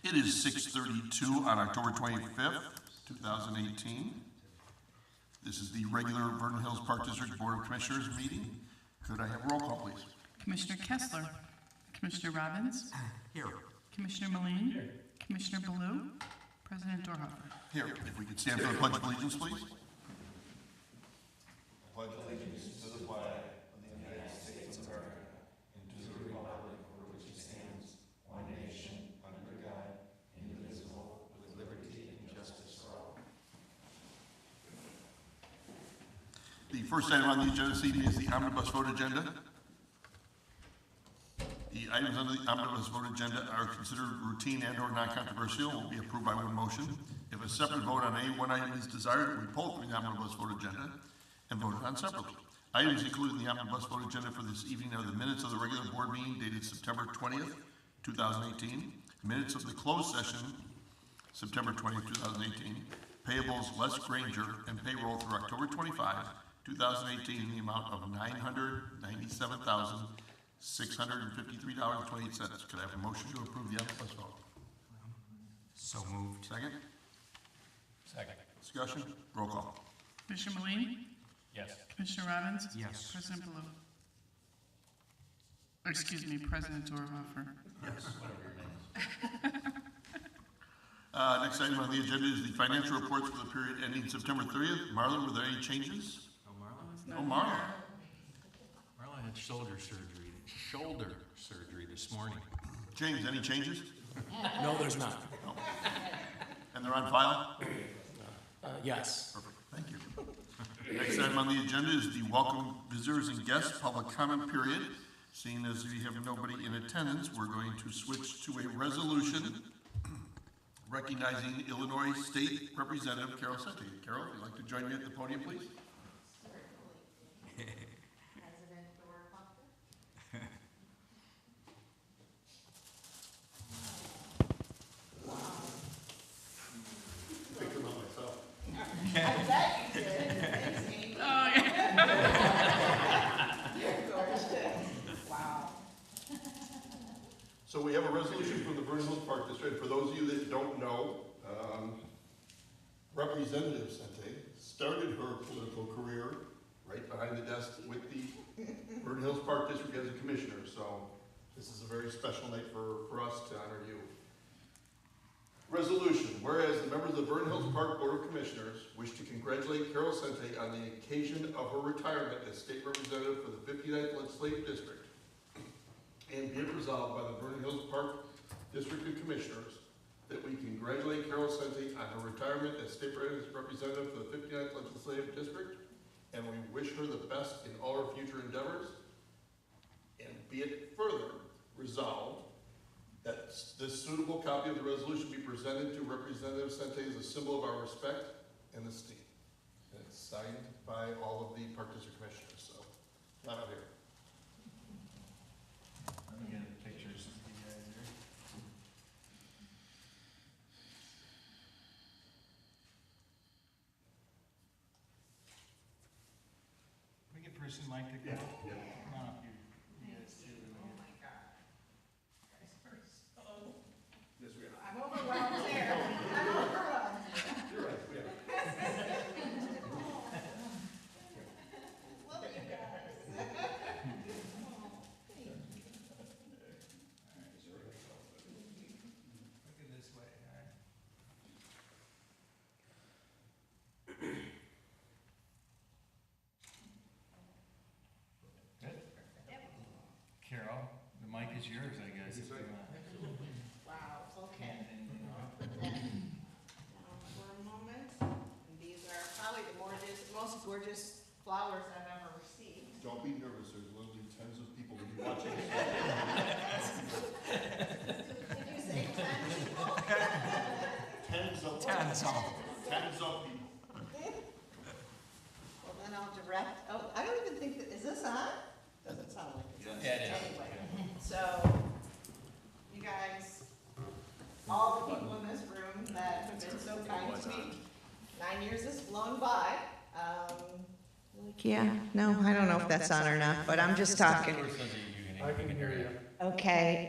It is 6:32 on October 25th, 2018. This is the regular Vernon Hills Park District Board of Commissioners meeting. Could I have roll call, please? Commissioner Kessler. Commissioner Robbins. Here. Commissioner Moline. Here. Commissioner Ballew. President Dorhofer. Here. If we could stand for the Pledge of Allegiance, please. Pledge allegiance to the flag of the United States of America and to the republic for which it stands, one nation, under God, indivisible, with liberty and justice for all. The first item on the agenda this evening is the omnibus vote agenda. The items on the omnibus vote agenda are considered routine and/or non-controversial and will be approved by one motion. If a separate vote on any one item is desired, we pull from the omnibus vote agenda and voted on separately. Items included in the omnibus vote agenda for this evening are the minutes of the regular board meeting dated September 20th, 2018, minutes of the closed session, September 20th, 2018, payables Les Granger, and payroll through October 25, 2018, in the amount of $997,653.28. Could I have a motion to approve the omnibus vote? So moved. Second? Second. Discussion? Roll call. Commissioner Moline. Yes. Commissioner Robbins. Yes. President Ballew. Or excuse me, President Dorhofer. Yes. Next item on the agenda is the financial reports for the period ending September 30th. Marlon, were there any changes? No, Marlon. No, Marlon. Marlon had shoulder surgery this morning. James, any changes? No, there's not. No. And they're on file? Yes. Perfect, thank you. Next item on the agenda is the welcome visitors and guests public comment period. Seeing as we have nobody in attendance, we're going to switch to a resolution recognizing Illinois State Representative Carol Sente. Carol, if you'd like to join me at the podium, please. Certainly. President Dorhofer. Picture about myself. I bet you did. Thanks, Amy. Oh, yeah. You're gorgeous. Wow. So we have a resolution from the Vernon Hills Park District. For those of you that don't know, Representative Sente started her political career right behind the desk with the Vernon Hills Park District as a commissioner. So this is a very special night for us to honor you. Resolution, whereas the members of the Vernon Hills Park Board of Commissioners wish to congratulate Carol Sente on the occasion of her retirement as state representative for the 59th Legislative District, and be it resolved by the Vernon Hills Park District of Commissioners that we congratulate Carol Sente on her retirement as state representative for the 59th Legislative District, and we wish her the best in all her future endeavors, and be it further resolved that this suitable copy of the resolution be presented to Representative Sente as a symbol of our respect and esteem. And it's signed by all of the Park District Commissioners, so come on out here. Let me get pictures of you guys here. Can we get person Mike to go? Yeah. Come on up here. You guys too. Oh my God. Guys are so. Yes, we are. I'm overwhelmed there. I'm overwhelmed. You're right, we are. Love you guys. Look at this way, all right? Good. Carol, the mic is yours, I guess, if you want. Wow, okay. And, Now for a moment, and these are probably the most gorgeous flowers I've ever received. Don't be nervous, there's literally tens of people who be watching this. Did you say 10 people? Tens of people. Well, then I'll direct, oh, I don't even think that, is this on? Doesn't sound like it's on. Yeah, it is. Anyway, so, you guys, all the people in this room that have been so kind to me, 9 years has flown by. Yeah, no, I don't know if that's on or not, but I'm just talking. I can hear you. Okay,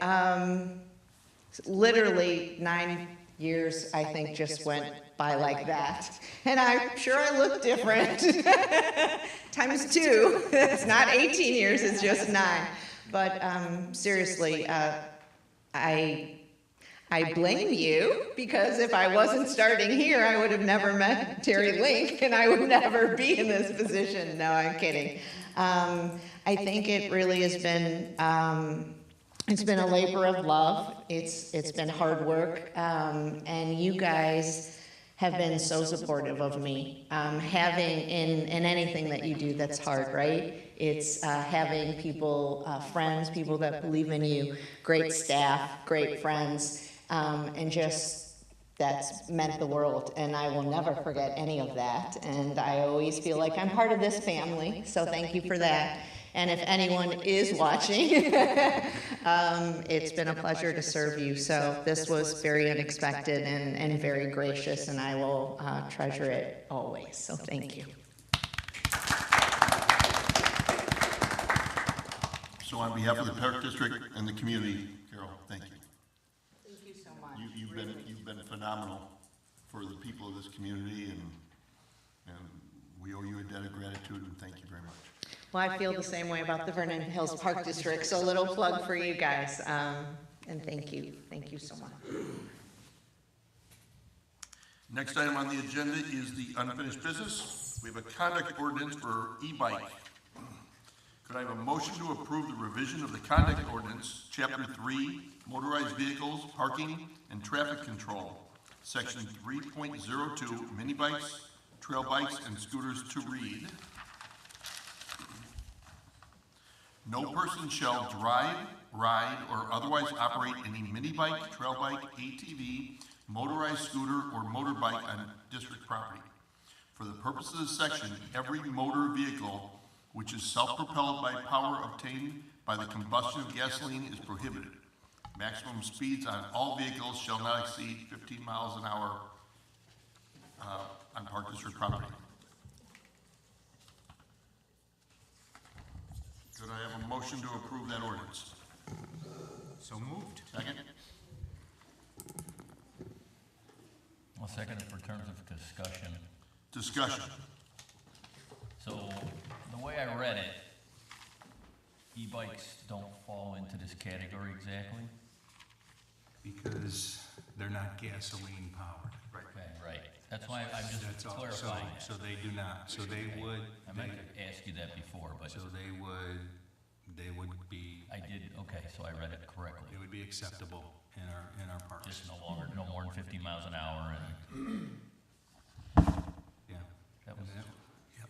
Literally 9 years, I think, just went by like that. And I'm sure I look different. Times 2. It's not 18 years, it's just 9. But seriously, I blame you, because if I wasn't starting here, I would have never met Terry Link, and I would never be in this position. No, I'm kidding. I think it really has been, it's been a labor of love. It's been hard work, and you guys have been so supportive of me. Having in anything that you do that's hard, right? It's having people, friends, people that believe in you, great staff, great friends, and just that's meant the world. And I will never forget any of that. And I always feel like I'm part of this family, so thank you for that. And if anyone is watching, it's been a pleasure to serve you. So this was very unexpected and very gracious, and I will treasure it always. So thank you. So on behalf of the Park District and the community, Carol, thank you. Thank you so much. You've been phenomenal for the people of this community, and we owe you a debt of gratitude, and thank you very much. Well, I feel the same way about the Vernon Hills Park District, so a little plug for you guys. And thank you. Thank you so much. Next item on the agenda is the unfinished business. We have a conduct ordinance for e-bike. Could I have a motion to approve the revision of the conduct ordinance, Chapter 3, Motorized Vehicles, Parking, and Traffic Control, Section 3.02, Mini Bikes, Trail Bikes, and Scooters to read? No person shall drive, ride, or otherwise operate any mini bike, trail bike, ATV, motorized scooter, or motorbike on district property. For the purpose of this section, every motor vehicle which is self-propelled by power obtained by the combustion of gasoline is prohibited. Maximum speeds on all vehicles shall not exceed 15 miles an hour on Park District property. Could I have a motion to approve that ordinance? So moved. Second? I'll second it for terms of discussion. Discussion. So, the way I read it, e-bikes don't fall into this category exactly? Because they're not gasoline powered. Okay, right. That's why I'm just That's all. clarifying that. So they do not. So they would. I meant to ask you that before, but So they would be. I did, okay, so I read it correctly. It would be acceptable in our parks. Just no more than 50 miles an hour, and Yeah. that was, Yep.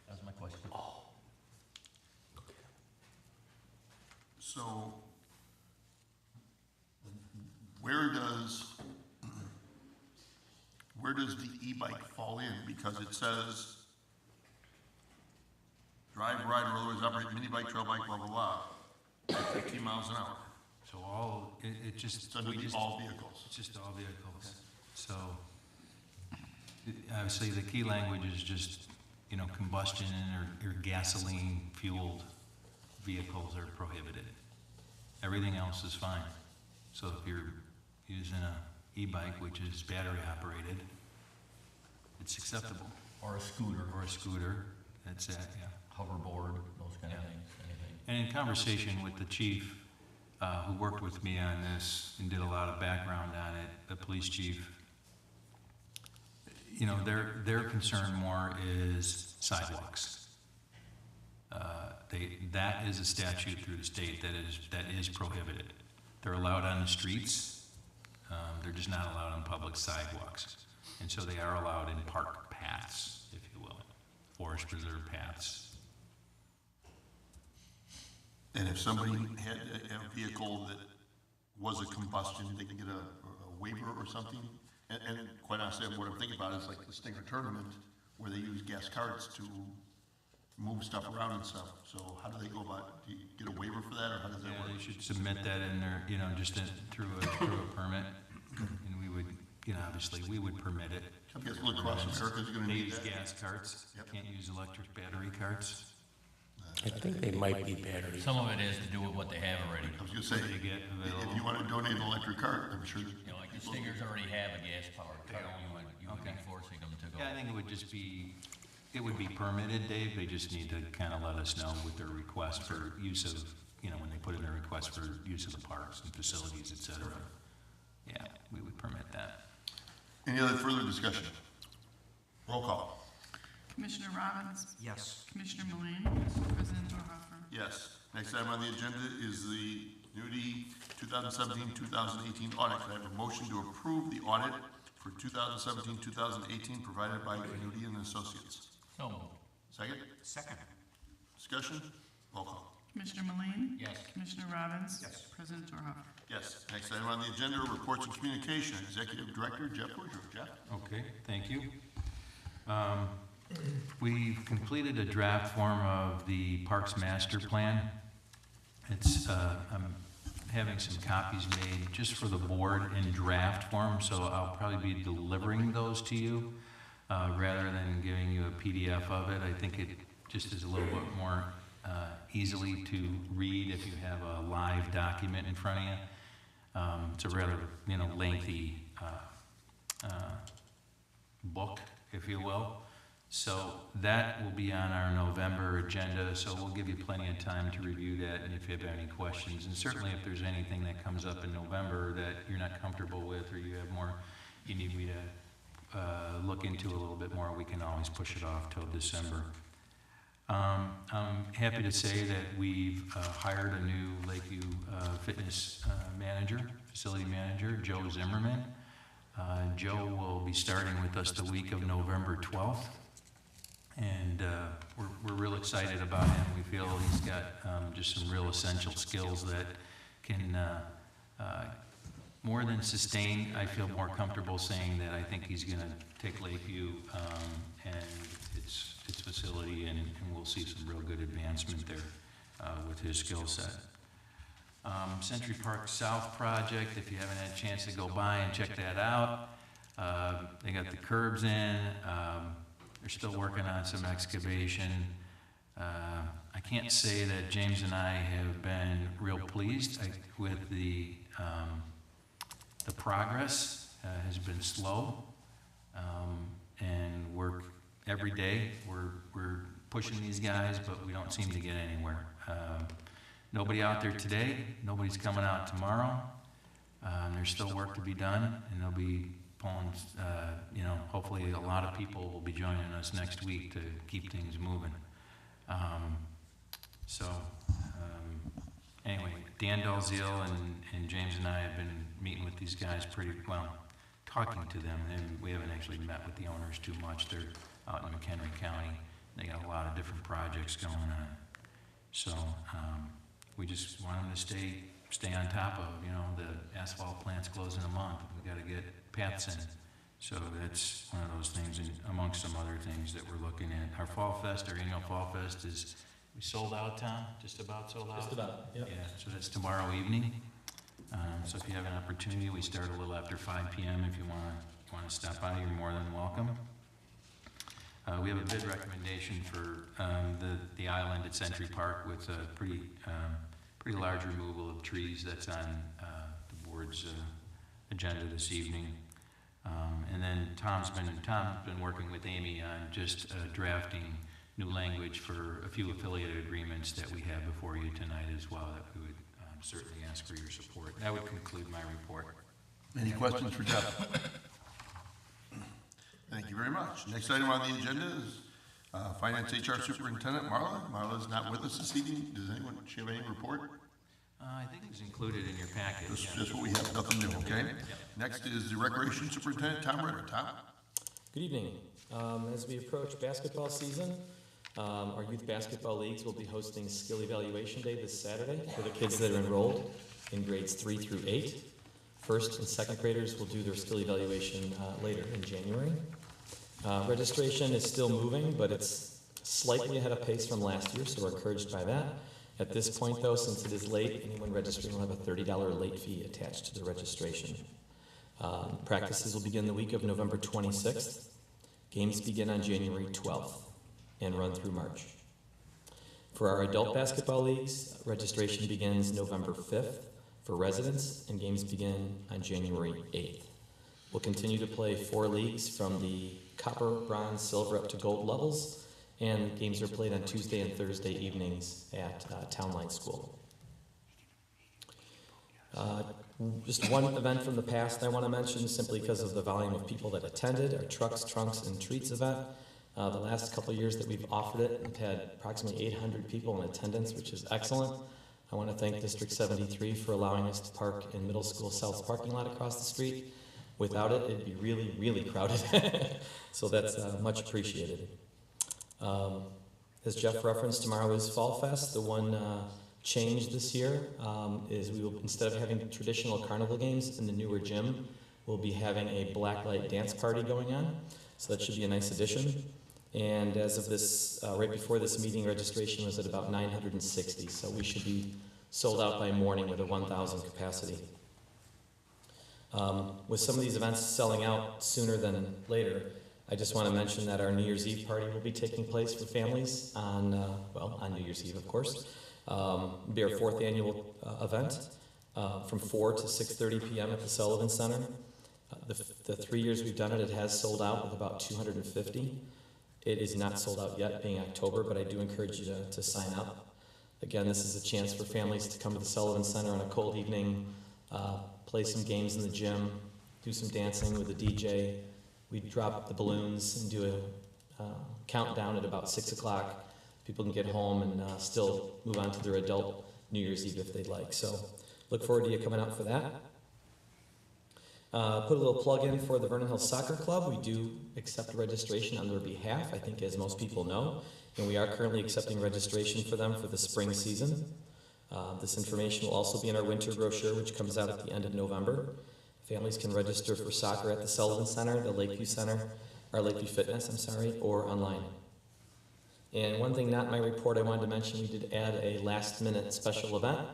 that was my question. So, where does the e-bike fall in? Because it says drive, ride, or otherwise operate mini bike, trail bike, blah, blah, blah, at 15 miles an hour. So it just. It's under the all vehicles. It's just all vehicles. So, obviously, the key language is just, combustion or gasoline fueled vehicles are prohibited. Everything else is fine. So if you're using a e-bike, which is battery operated, it's acceptable. Or a scooter, Or a scooter, that's it, yeah. hoverboard, those kind of Yeah. things, anything. And in conversation with the chief, who worked with me on this and did a lot of background on it, the police chief, their concern more is sidewalks. That is a statute through the state that is prohibited. They're allowed on the streets, they're just not allowed on public sidewalks. And so they are allowed in park paths, if you will, forest preserve paths. And if somebody had a vehicle that was a combustion, they can get a waiver or something? And quite honestly, what I'm thinking about is like the Stinger tournament, where they use gas carts to move stuff around and stuff. So how do they go about, do you get a waiver for that, or how does that Yeah, work? you should submit that in there, just through a permit. And we would, obviously, we would permit it. I guess Blue Cross America is gonna need Use that. gas carts. You Yep. can't use electric battery carts. I think they might be batteries. Some of it is to do with what they have already. I was gonna say, What do you get available? if you wanna donate an electric cart, I'm sure. You know, like the Stingers already have a gas-powered car, you would be Okay. forcing them to go. Yeah, I think it would just be, it would be permitted, Dave, they just need to kind of let us know with their request for use of, you know, when they put in their request for use of the parks and facilities, et cetera. Yeah, we would permit that. Any other further discussion? Roll call. Commissioner Robbins? Yes. Commissioner Mullane? President Dorhoefer? Yes. Next item on the agenda is the Nudie 2017-2018 audit. Can I have a motion to approve the audit for 2017-2018 provided by Nudie and Associates? So moved. Second? Second. Discussion? Roll call. Commissioner Mullane? Yes. Commissioner Robbins? Yes. President Dorhoefer? Yes. Next item on the agenda, reports and communication. Executive Director Jeff Woodruff. Jeff? Okay, thank you. We've completed a draft form of the Parks Master Plan. It's, I'm having some copies made just for the board in draft form, so I'll probably be delivering those to you, rather than giving you a PDF of it. I think it just is a little bit more, easily to read if you have a live document in front of you. It's a rather, you know, lengthy, book, if you will. So that will be on our November agenda, so we'll give you plenty of time to review that, and if you have any questions, and certainly if there's anything that comes up in November that you're not comfortable with, or you have more, you need me to look into a little bit more, we can always push it off till December. I'm happy to say that we've hired a new Lakeview fitness manager, facility manager, Joe Zimmerman. Joe will be starting with us the week of November 12th. And we're real excited about him. We feel he's got just some real essential skills that can, more than sustain, I feel more comfortable saying that I think he's going to take Lakeview and its facility, and we'll see some real good advancement there with his skill set. Century Park South project, if you haven't had a chance to go by and check that out, they got the curbs in. They're still working on some excavation. I can't say that James and I have been real pleased with the progress. Has been slow, and work every day. We're pushing these guys, but we don't seem to get anywhere. Nobody out there today. Nobody's coming out tomorrow. There's still work to be done, and they'll be pulling, you know, hopefully a lot of people will be joining us next week to keep things moving. Anyway, Dan Dalziel and James and I have been meeting with these guys pretty well, talking to them, and we haven't actually met with the owners too much. They're out in McHenry County. They got a lot of different projects going on. So we just want them to stay on top of, you know, the asphalt plant's closing a month. We got to get paths in. So that's one of those things, and amongst some other things that we're looking at. Our Fall Fest, our annual Fall Fest is, we sold out, Tom? Just about sold out? Just about, yep. Yeah, so that's tomorrow evening. So if you have an opportunity, we start a little after 5 p.m. If you want to stop by, you're more than welcome. We have a bid recommendation for the island at Century Park with a pretty large removal of trees. That's on the board's agenda this evening. And then Tom's been working with Amy on just drafting new language for a few affiliated agreements that we have before you tonight as well, that we would certainly ask for your support. That would conclude my report. Any questions for Jeff? Thank you very much. Next item on the agenda is Finance HR Superintendent Marla. Marla's not with us this evening. Does anyone, she have any report? I think it's included in your packet. This is yeah. just what we have, nothing new, okay? Next is the Recreation Superintendent, Tom Ritter. Tom? Good evening. As we approach basketball season, our youth basketball leagues will be hosting Skill Evaluation Day this Saturday for the kids that are enrolled in grades 3 through 8. First and second graders will do their skill evaluation later in January. Registration is still moving, but it's slightly ahead of pace from last year, so we're encouraged by that. At this point, though, since it is late, anyone registering will have a $30 late fee attached to the registration. Practices will begin the week of November 26th. Games begin on January 12th and run through March. For our adult basketball leagues, registration begins November 5th for residents, and games begin on January 8th. We'll continue to play 4 leagues from the copper, bronze, silver up to gold levels, and games are played on Tuesday and Thursday evenings at Town Line School. Just one event from the past I want to mention, simply because of the volume of people that attended, our Trucks, Trunks, and Treats event. The last couple of years that we've offered it, we've had approximately 800 people in attendance, which is excellent. I want to thank District 73 for allowing us to park in Middle School South's parking lot across the street. Without it, it'd be really, really crowded. So that's much appreciated. As Jeff referenced, tomorrow is Fall Fest. The one change this year is we will, instead of having traditional carnival games in the newer gym, we'll be having a blacklight dance party going on. So that should be a nice addition. And as of this, right before this meeting, registration was at about 960. So we should be sold out by morning with a 1,000 capacity. With some of these events selling out sooner than later, I just want to mention that our New Year's Eve party will be taking place for families on New Year's Eve, of course. It'll be our 4th annual event from 4 to 6:30 p.m. at the Sullivan Center. The 3 years we've done it, it has sold out with about 250. It is not sold out yet, being October, but I do encourage you to sign up. Again, this is a chance for families to come to the Sullivan Center on a cold evening, play some games in the gym, do some dancing with the DJ. We drop the balloons and do a countdown at about 6 o'clock. People can get home and still move on to their adult New Year's Eve if they'd like. So look forward to you coming out for that. Put a little plug in for the Vernon Hills Soccer Club. We do accept registration on their behalf, I think, as most people know. And we are currently accepting registration for them for the spring season. This information will also be in our winter brochure, which comes out at the end of November. Families can register for soccer at the Sullivan Center, the Lakeview Center, or Lakeview Fitness, or online. And one thing not in my report I wanted to mention, we did add a last-minute special event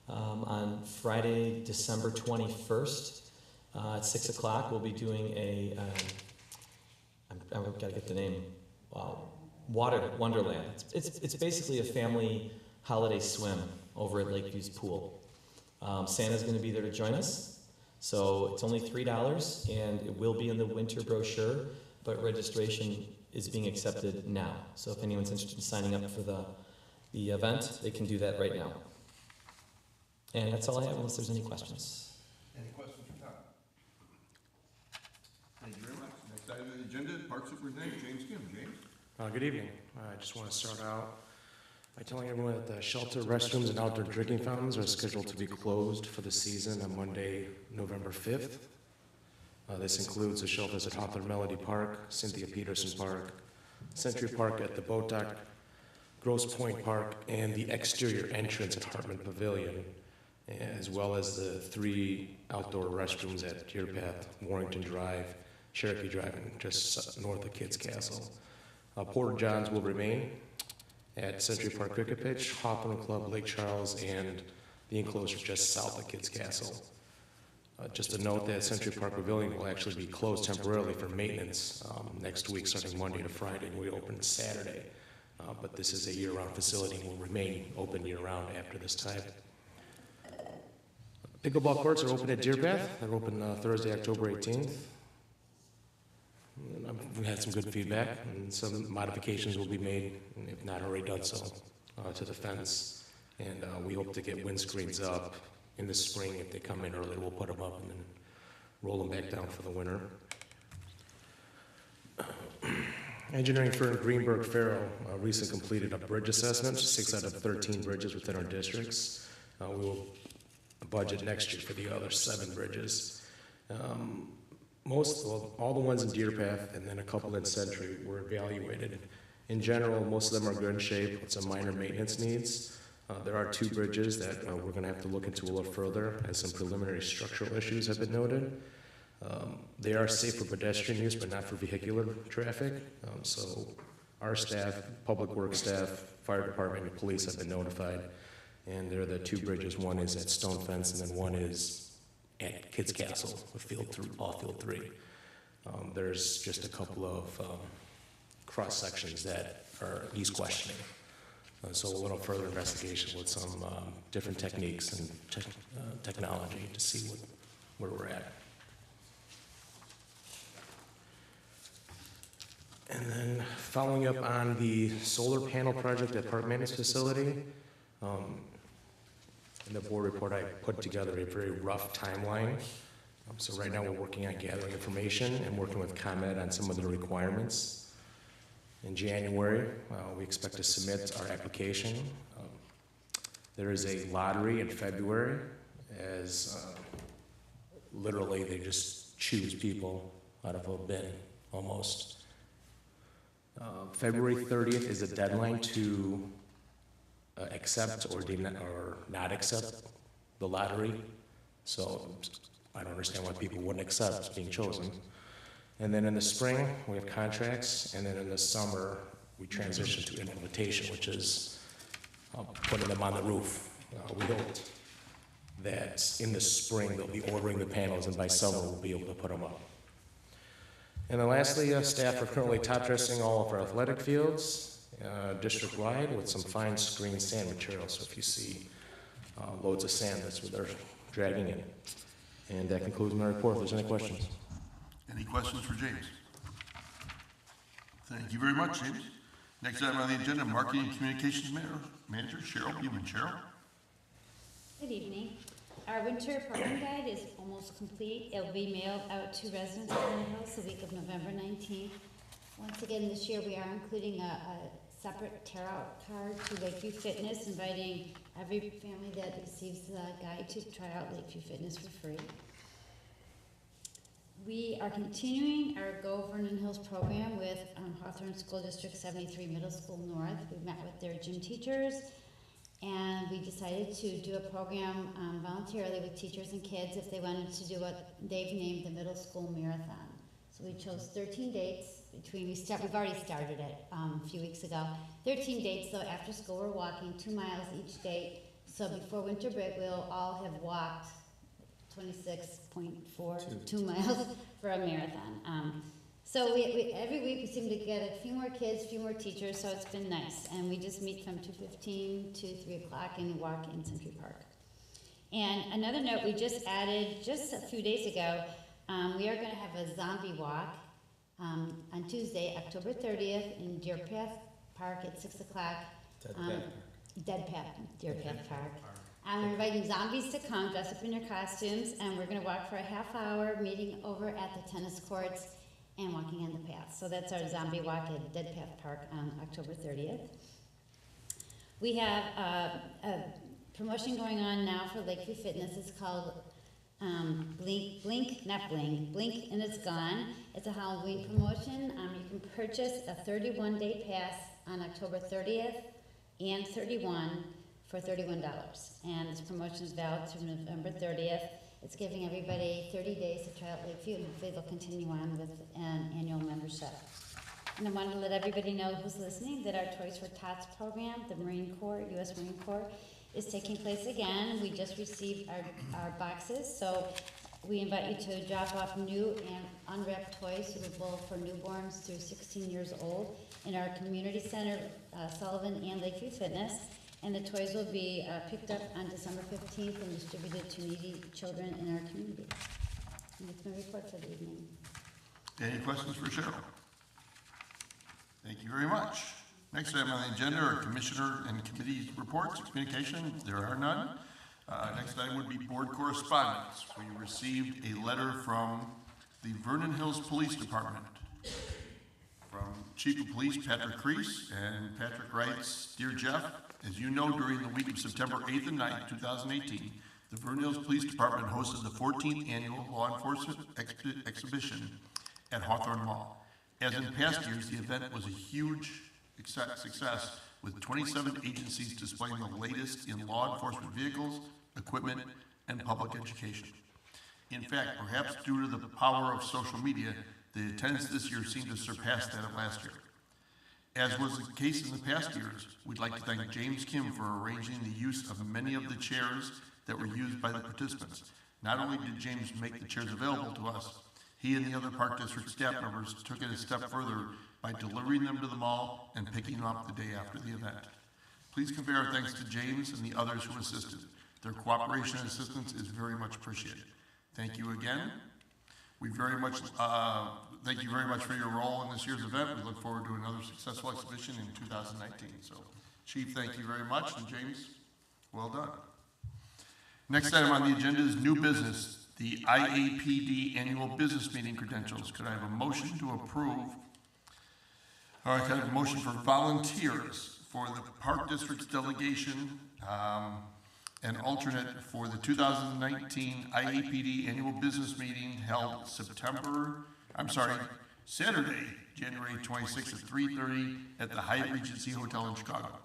on Friday, December 21st. At 6 o'clock, we'll be doing a, I've got to get the name, Water Wonderland. It's basically a family holiday swim over at Lakeview's pool. Santa's going to be there to join us, so it's only $3, and it will be in the winter brochure, but registration is being accepted now. So if anyone's interested in signing up for the event, they can do that right now. And that's all I have, unless there's any questions. Any questions for Tom? Thank you very much. Next item on the agenda, Park Superintendent James Kim. James? Good evening. I just want to start out by telling everyone that the shelter restrooms and outdoor drinking fountains are scheduled to be closed for the season on Monday, November 5th. This includes the shelters at Hawthorne Melody Park, Cynthia Peterson Park, Century Park at the Boat Dock, Grosse Pointe Park, and the exterior entrance at Hartman Pavilion, as well as the 3 outdoor restrooms at Deer Path, Warrington Drive, Cherokee Drive, and just north of Kids Castle. Porta Johns will remain at Century Park Cricket Pitch, Hawthorne Club, Lake Charles, and the enclosure just south of Kids Castle. Just to note that Century Park Pavilion will actually be closed temporarily for maintenance next week, starting Monday to Friday, and we open Saturday. But this is a year-round facility and will remain open year-round after this time. Pickleball courts are open at Deer Path. They're open Thursday, October 18th. We had some good feedback, and some modifications will be made, if not already done so, to the fence. And we hope to get windscreens up in the spring. If they come in early, we'll put them up and then roll them back down for the winter. Engineering firm Greenberg Farrell recently completed a bridge assessment, 6 out of 13 bridges within our districts. We will budget next year for the other 7 bridges. All the ones in Deer Path and then a couple in Century were evaluated. In general, most of them are good shape with some minor maintenance needs. There are 2 bridges that we're going to have to look into a little further, as some preliminary structural issues have been noted. They are safe for pedestrian use, but not for vehicular traffic. So our staff, public works staff, fire department, and police have been notified. And they're the 2 bridges. One is at Stone Fence, and then one is at Kids Castle with off Field 3. There's just a couple of cross sections that he's questioning. So a little further investigation with some different techniques and technology to see where we're at. And then following up on the solar panel project at Park Maintenance Facility, in the board report, I put together a very rough timeline. So right now we're working on gathering information and working with ComEd on some of the requirements. In January, we expect to submit our application. There is a lottery in February, as literally they just choose people out of a bin almost. February 30th is a deadline to accept or not accept the lottery. So I don't understand why people wouldn't accept being chosen. And then in the spring, we have contracts, and then in the summer, we transition to implementation, which is putting them on the roof. We hope that in the spring, they'll be ordering the panels, and by summer, we'll be able to put them up. And then lastly, staff are currently top dressing all of our athletic fields, district-wide, with some fine screen sand material. So if you see loads of sand, that's what they're dragging in. And that concludes my report. If there's any questions. Any questions for James? Thank you very much, James. Next item on the agenda, Marketing and Communications Manager Cheryl Beeman. Cheryl? Good evening. Our winter program guide is almost complete. It'll be mailed out to residents of Vernon Hills the week of November 19th. Once again, this year we are including a separate tear-out card to Lakeview Fitness, inviting every family that receives the guide to try out Lakeview Fitness for free. We are continuing our Go Vernon Hills program with Hawthorne School District 73 Middle School North. We met with their gym teachers, and we decided to do a program voluntarily with teachers and kids if they wanted to do what they've named the Middle School Marathon. So we chose 13 dates between, we've already started it a few weeks ago. 13 dates, though, after school we're walking 2 miles each date. So before winter break, we'll all have walked 26.42 miles for a marathon. So we every week we seem to get a few more kids, a few more teachers, so it's been nice. And we just meet from 2:15 to 3 o'clock and walk in Century Park. And another note, we just added, just a few days ago, we are going to have a zombie walk on Tuesday, October 30th in Deer Path Park at 6 o'clock. Deer Path Park. We're inviting zombies to come, dress up in their costumes, and we're going to walk for a half hour, meeting over at the tennis courts and walking on the path. So that's our zombie walk at Dead Path Park on October 30th. We have a promotion going on now for Lakeview Fitness. It's called Blink and It's Gone. It's a Halloween promotion. You can purchase a 31-day pass on October 30th and 31 for $31. And this promotion is valid through November 30th. It's giving everybody 30 days to try out Lakeview, and hopefully they'll continue on with an annual membership. And I wanted to let everybody know who's listening that our Toys for Tots program, the Marine Corps, U.S. Marine Corps, is taking place again. We just received our boxes, so we invite you to drop off new and unwrapped toys suitable for newborns through 16 years old in our community center, Sullivan and Lakeview Fitness. And the toys will be picked up on December 15th and distributed to needy children in our community. And that's my report for the evening. Any questions for Cheryl? Thank you very much. Next item on the agenda are commissioner and committee reports. Communication, there are none. Next item would be board correspondence. We received a letter from the Vernon Hills Police Department from Chief of Police Patrick Crease, and Patrick writes, Dear Jeff, as you know, during the week of September 8th and 9th, 2018, the Vernon Hills Police Department hosted the 14th Annual Law Enforcement Exhibition at Hawthorne Mall. As in past years, the event was a huge success, with 27 agencies displaying the latest in law enforcement vehicles, equipment, and public education. In fact, perhaps due to the power of social media, the attendance this year seemed to surpass that of last year. As was the case in the past years, we'd like to thank James Kim for arranging the use of many of the chairs that were used by the participants. Not only did James make the chairs available to us, he and the other Park District staff members took it a step further by delivering them to the mall and picking them up the day after the event. Please convey our thanks to James and the others who assisted. Their cooperation and assistance is very much appreciated. Thank you again. We very much, thank you very much for your role in this year's event. We look forward to another successful exhibition in 2019. So, Chief, thank you very much, and James, well done. Next item on the agenda is new business, the IAPD annual business meeting credentials. Could I have a motion to approve? All right, could I have a motion for volunteers for the Park District's delegation and alternate for the 2019 IAPD annual business meeting held Saturday, January 26th at 3:30 at the Hyatt Regency Hotel in Chicago.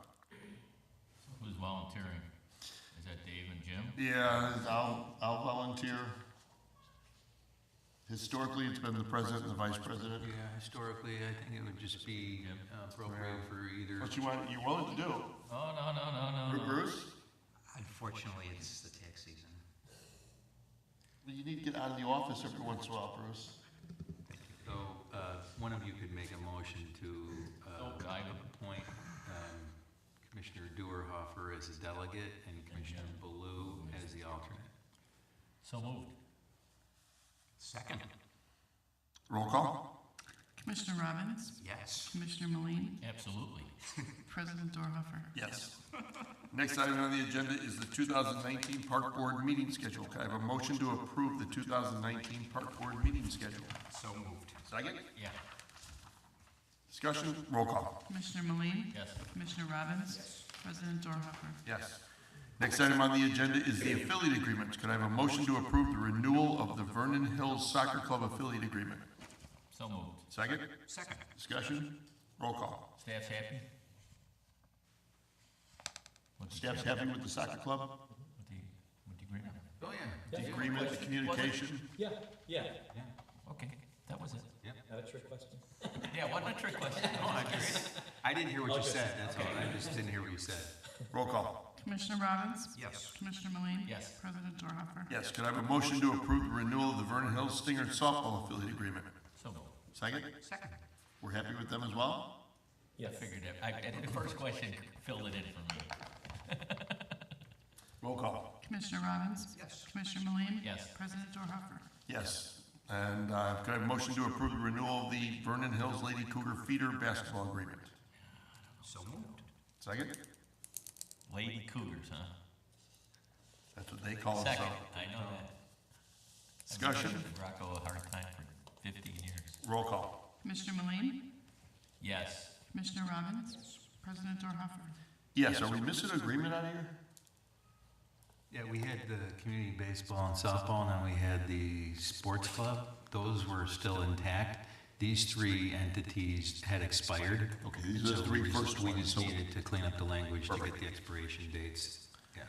Who's volunteering? Is that Dave and Jim? Yeah, I'll volunteer. Historically, it's been the president and the vice president. Yeah, historically, I think it would just be appropriate for either. What you willing to do? Oh, no. Bruce? Unfortunately, it's the tax season. Well, you need to get out of the office every once in a while, Bruce. So, one of you could make a motion to appoint Commissioner Duerhofer as a delegate and Commissioner Ballou as the alternate. So moved. Second. Roll call? Commissioner Robbins? Yes. Commissioner Meline? Absolutely. President Dorhofer? Yes. Next item on the agenda is the 2019 Park Board meeting schedule. Can I have a motion to approve the 2019 Park Board meeting schedule? So moved. Second? Yeah. Discussion? Roll call? Commissioner Meline? Yes. Commissioner Robbins? Yes. President Dorhofer? Yes. Next item on the agenda is the affiliate agreement. Could I have a motion to approve the renewal of the Vernon Hills Soccer Club affiliate agreement? So moved. Second? Second. Discussion? Roll call? Staff's happy? Staff's happy with the soccer club? With the agreement? Oh, yeah. The agreement, the communication? Yeah. Okay, that was it. Not a trick question. Yeah, wasn't a trick question. No, I just, I didn't hear what you said, that's all. I just didn't hear what you said. Roll call? Commissioner Robbins? Yes. Commissioner Meline? Yes. President Dorhofer? Yes. Could I have a motion to approve the renewal of the Vernon Hills Stinger softball affiliate agreement? so moved. Second? Second. We're happy with them as well? Yes. Figured it. The first question filled it in for me. Roll call? Commissioner Robbins? Yes. Commissioner Meline? Yes. President Dorhofer? Yes. And could I have a motion to approve the renewal of the Vernon Hills Lady Cougar feeder basketball agreement? So moved. Second? Lady Cougars, huh? That's what they call Second, themselves. I know that. Discussion? I've given Rocco a hard time for 15 years. Roll call? Commissioner Meline? Yes. Commissioner Robbins? President Dorhofer? Yes. Are we missing agreement out here? Yeah, we had the community baseball and softball, and then we had the sports club. Those were still intact. These three entities had expired. Okay, these are the three first We ones. just So- needed to clean up the language to Perfect. get the expiration dates. Yeah.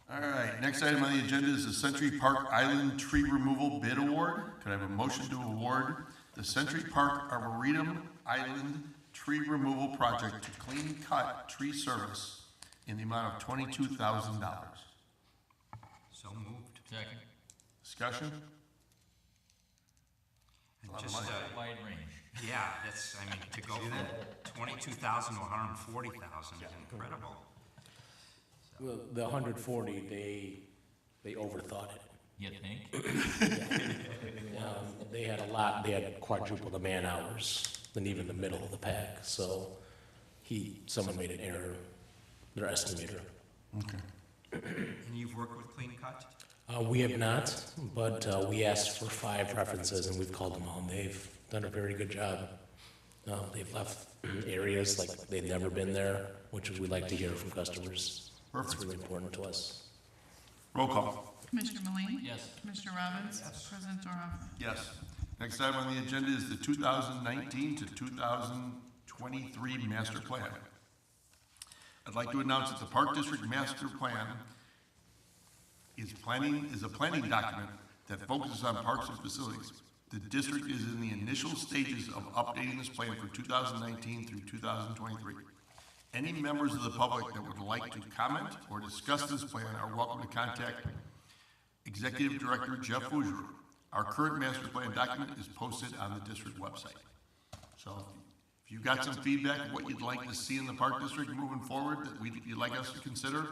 All right, next item on the agenda is the Century Park Island Tree Removal Bid Award. Could I have a motion to award the Century Park Arboretum Island Tree Removal Project to Clean Cut Tree Service in the amount of $22,000? So moved. Second. Discussion? And Lot of just, money. Wide range. yeah, that's, I mean, to go from 22,000 to 140,000 is incredible. Well, the 140, they overthought it. You think? They had a lot, they had quadruple the man hours than even the middle of the pack, so someone made an error, their estimator. Okay. And you've worked with Clean Cut? We have not, but we asked for 5 references and we've called them all, and they've done a very good job. They've left areas like they've never been there, which we like to hear from customers. Perfect. It's really important to us. Roll call? Commissioner Meline? Yes. Commissioner Robbins? President Dorhofer? Yes. Next item on the agenda is the 2019 to 2023 Master Plan. I'd like to announce that the Park District Master Plan is a planning document that focuses on parks and facilities. The district is in the initial stages of updating this plan for 2019 through 2023. Any members of the public that would like to comment or discuss this plan are welcome to contact Executive Director Jeff Fugere. Our current master plan document is posted on the district website. So If you got some feedback of what you'd like to see in the Park District moving forward that you'd like us to consider,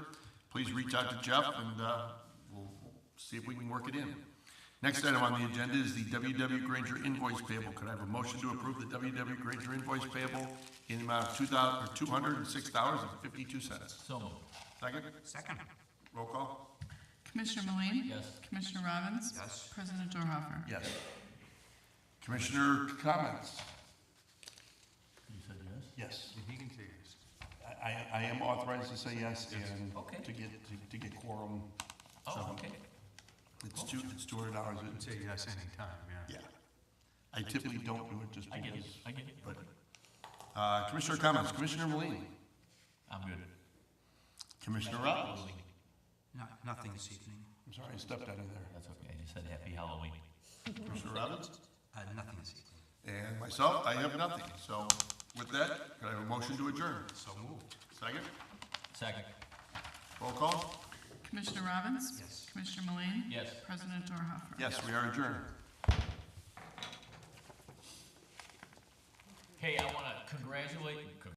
please reach out to Jeff and we'll see if we can work it in. Next item on the agenda is the W.W. Granger invoice payable. Could I have a motion to approve the W.W. Granger invoice payable in the amount of $206.52? So moved. Second? Second. Roll call? Commissioner Meline? Yes. Commissioner Robbins? Yes. President Dorhofer? Yes. Commissioner comments? You said yes? Yes. He can say yes. I am authorized to say yes and Okay. to get quorum. Oh, So okay. It's $200. You can say yes anytime, yeah. Yeah. I typically don't do it just I get it, because. I get it. But, Commissioner comments, Commissioner Meline, I'm good. Commissioner Robbins. Nothing this evening. I'm sorry, I stepped out of there. That's okay, I just said happy Halloween. Commissioner Robbins? Nothing this evening. And myself, I have nothing. So with that, can I have a motion to adjourn? So moved. Second? Second. Roll call? Commissioner Robbins? Yes. Commissioner Meline? Yes. President Dorhofer? Yes, we are adjourned. Hey, I want to congratulate